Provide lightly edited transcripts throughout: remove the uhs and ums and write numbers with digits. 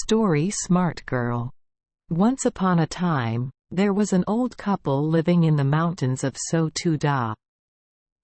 Story Smart Girl. Once upon a time, there was an old couple living in the mountains of So-Tu-Da.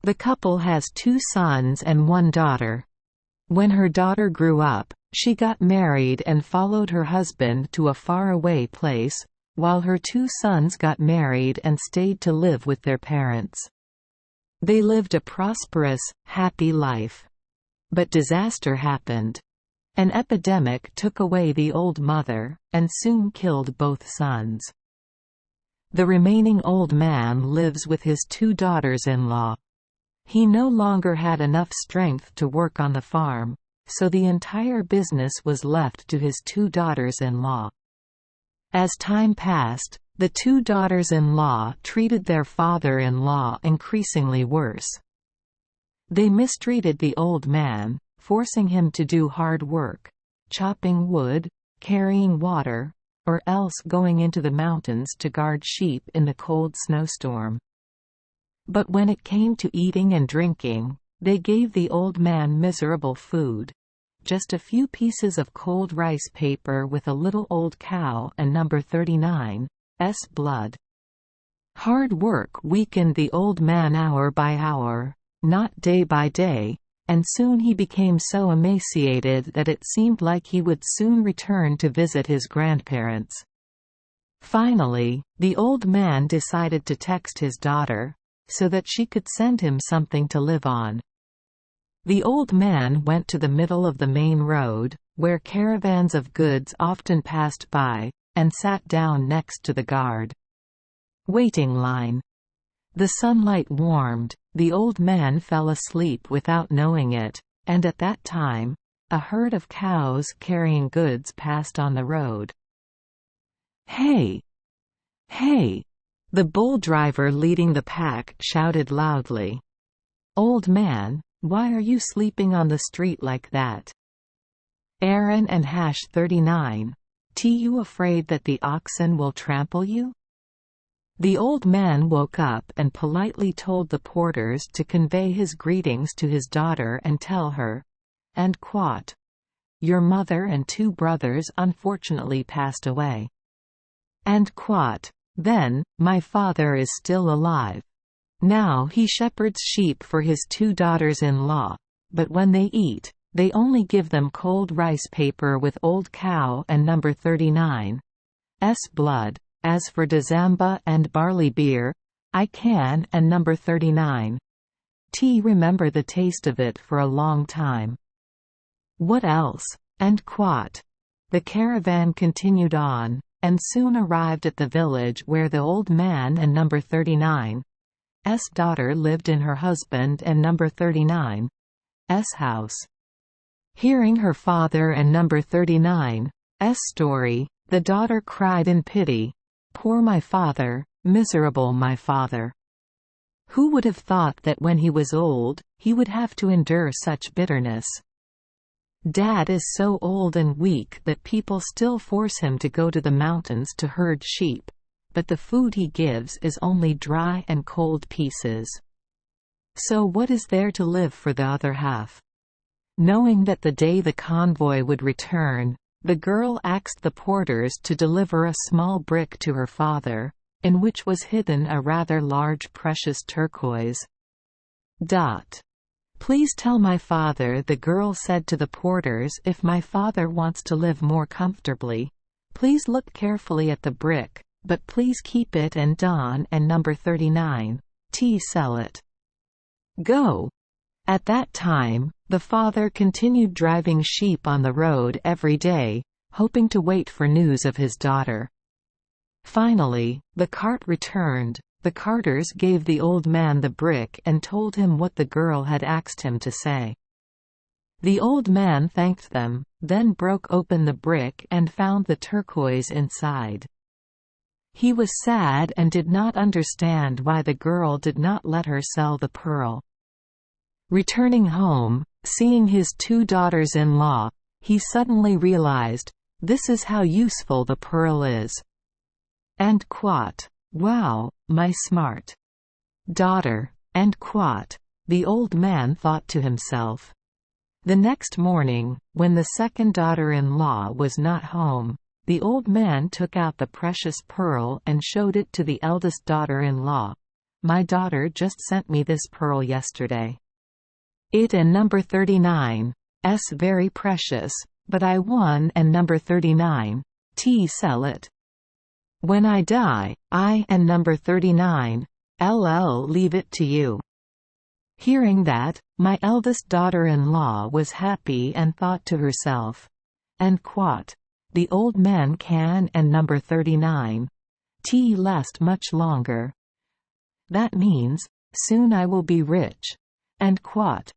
The couple has 2 sons and 1 daughter. When her daughter grew up, she got married and followed her husband to a faraway place, while her 2 sons got married and stayed to live with their parents. They lived a prosperous, happy life. But disaster happened. An epidemic took away the old mother, and soon killed both sons. The remaining old man lives with his 2 daughters-in-law. He no longer had enough strength to work on the farm, so the entire business was left to his 2 daughters-in-law. As time passed, the 2 daughters-in-law treated their father-in-law increasingly worse. They mistreated the old man, forcing him to do hard work, chopping wood, carrying water, or else going into the mountains to guard sheep in the cold snowstorm. But when it came to eating and drinking, they gave the old man miserable food. Just a few pieces of cold rice paper with a little old cow and number 39's blood. Hard work weakened the old man hour by hour, not day by day, and soon he became so emaciated that it seemed like he would soon return to visit his grandparents. Finally, the old man decided to text his daughter, so that she could send him something to live on. The old man went to the middle of the main road, where caravans of goods often passed by, and sat down next to the guard waiting line. The sunlight warmed, the old man fell asleep without knowing it, and at that time, a herd of cows carrying goods passed on the road. "Hey! Hey!" The bull driver leading the pack shouted loudly. "Old man, why are you sleeping on the street like that? Aaron and #39, you afraid that the oxen will trample you?" The old man woke up and politely told the porters to convey his greetings to his daughter and tell her, and quote, "Your mother and 2 brothers unfortunately passed away. And quote, then, my father is still alive. Now he shepherds sheep for his 2 daughters-in-law, but when they eat, they only give them cold rice paper with old cow and number 39's blood. As for Dazamba and barley beer, I can and number 39's remember the taste of it for a long time. What else?" End quote. The caravan continued on, and soon arrived at the village where the old man and number 39's daughter lived in her husband and number 39's house. Hearing her father and number 39's story, the daughter cried in pity, "Poor my father, miserable my father. Who would have thought that when he was old, he would have to endure such bitterness? Dad is so old and weak that people still force him to go to the mountains to herd sheep, but the food he gives is only dry and cold pieces. So what is there to live for the other half?" Knowing that the day the convoy would return, the girl asked the porters to deliver a small brick to her father, in which was hidden a rather large precious turquoise. "Please tell my father," the girl said to the porters, "if my father wants to live more comfortably, please look carefully at the brick, but please keep it and Don and number 39's sell it. Go." At that time, the father continued driving sheep on the road every day, hoping to wait for news of his daughter. Finally, the cart returned. The carters gave the old man the brick and told him what the girl had asked him to say. The old man thanked them, then broke open the brick and found the turquoise inside. He was sad and did not understand why the girl did not let her sell the pearl. Returning home, seeing his 2 daughters-in-law, he suddenly realized, this is how useful the pearl is. End quote. Wow, my smart daughter. End quote. The old man thought to himself. The next morning, when the second daughter-in-law was not home, the old man took out the precious pearl and showed it to the eldest daughter-in-law. "My daughter just sent me this pearl yesterday. It and number 39's very precious, but I won and number 39's sell it. When I die, I and number 39's leave it to you." Hearing that, my eldest daughter-in-law was happy and thought to herself, "And quot, the old man can and number 39's last much longer. That means, soon I will be rich." And quot.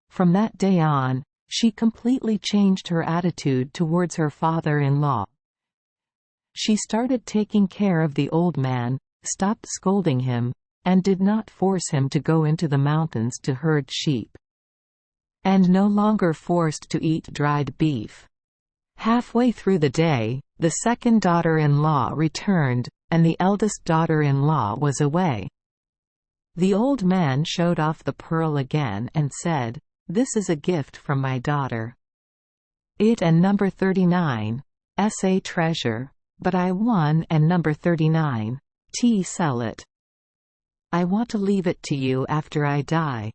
From that day on, she completely changed her attitude towards her father-in-law. She started taking care of the old man, stopped scolding him, and did not force him to go into the mountains to herd sheep. And no longer forced to eat dried beef. Halfway through the day, the second daughter-in-law returned, and the eldest daughter-in-law was away. The old man showed off the pearl again and said, "This is a gift from my daughter. It and number 39's a treasure, but I won and number 39's sell it. I want to leave it to you after I die.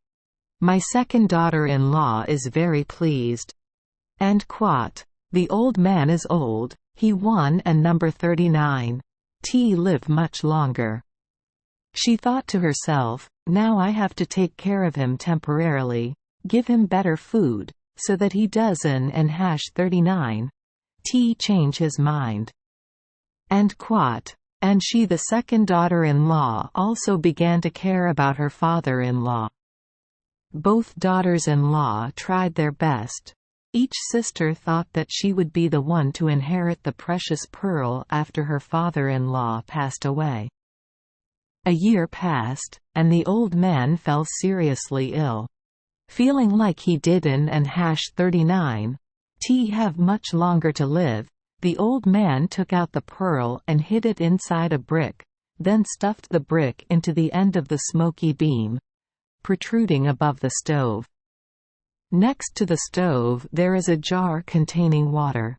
My second daughter-in-law is very pleased." And quot, "The old man is old, he won and number 39's live much longer." She thought to herself, "Now I have to take care of him temporarily, give him better food, so that he doesn't and #39's change his mind." And quot, and she the second daughter-in-law also began to care about her father-in-law. Both daughters-in-law tried their best. Each sister thought that she would be the one to inherit the precious pearl after her father-in-law passed away. A year passed, and the old man fell seriously ill. Feeling like he didn't and #39's have much longer to live, the old man took out the pearl and hid it inside a brick, then stuffed the brick into the end of the smoky beam, protruding above the stove. Next to the stove there is a jar containing water.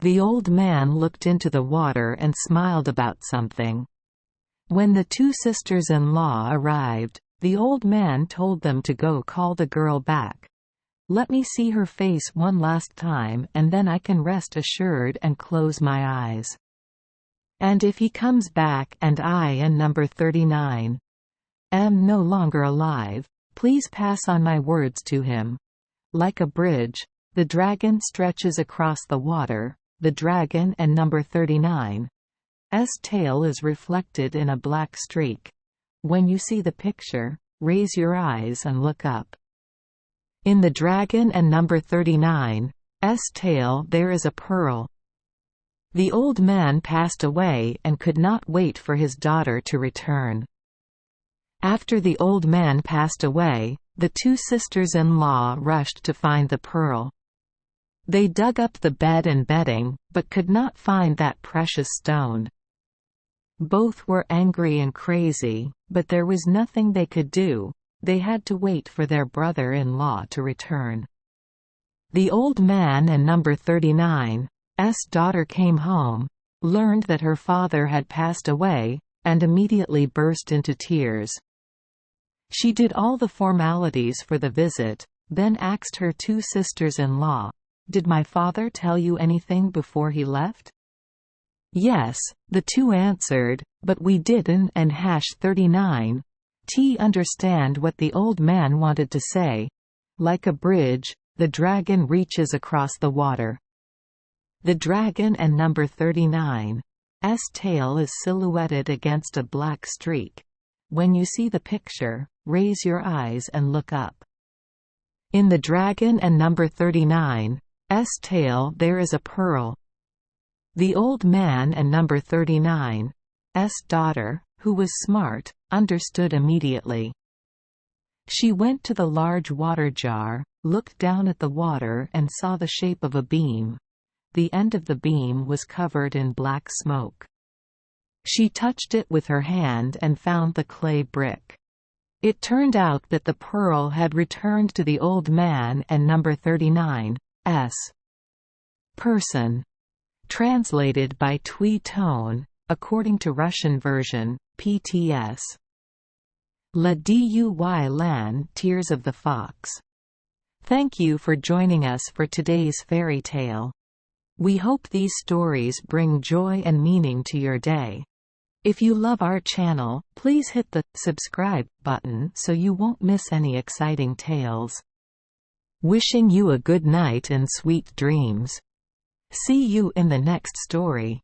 The old man looked into the water and smiled about something. When the two sisters-in-law arrived, the old man told them to go call the girl back. "Let me see her face one last time and then I can rest assured and close my eyes. And if he comes back and I and number 39's am no longer alive, please pass on my words to him. Like a bridge, the dragon stretches across the water, the dragon and number 39's tail is reflected in a black streak. When you see the picture, raise your eyes and look up. In the dragon and number 39's tail there is a pearl." The old man passed away and could not wait for his daughter to return. After the old man passed away, the two sisters-in-law rushed to find the pearl. They dug up the bed and bedding, but could not find that precious stone. Both were angry and crazy, but there was nothing they could do. They had to wait for their brother-in-law to return. The old man and number 39's daughter came home, learned that her father had passed away, and immediately burst into tears. She did all the formalities for the visit, then asked her two sisters-in-law, "Did my father tell you anything before he left?" "Yes," the two answered, "but we didn't and #39's understand what the old man wanted to say. Like a bridge, the dragon reaches across the water." The dragon and number 39's tail is silhouetted against a black streak. When you see the picture, raise your eyes and look up. In the dragon and number 39's tail there is a pearl. The old man and number 39's daughter, who was smart, understood immediately. She went to the large water jar, looked down at the water and saw the shape of a beam. The end of the beam was covered in black smoke. She touched it with her hand and found the clay brick. It turned out that the pearl had returned to the old man and number 39's person. Translated by Tui Tone, according to Russian version, PTS. La Duy Lan Tears of the Fox. Thank you for joining us for today's fairy tale. We hope these stories bring joy and meaning to your day. If you love our channel, please hit the subscribe button so you won't miss any exciting tales. Wishing you a good night and sweet dreams. See you in the next story.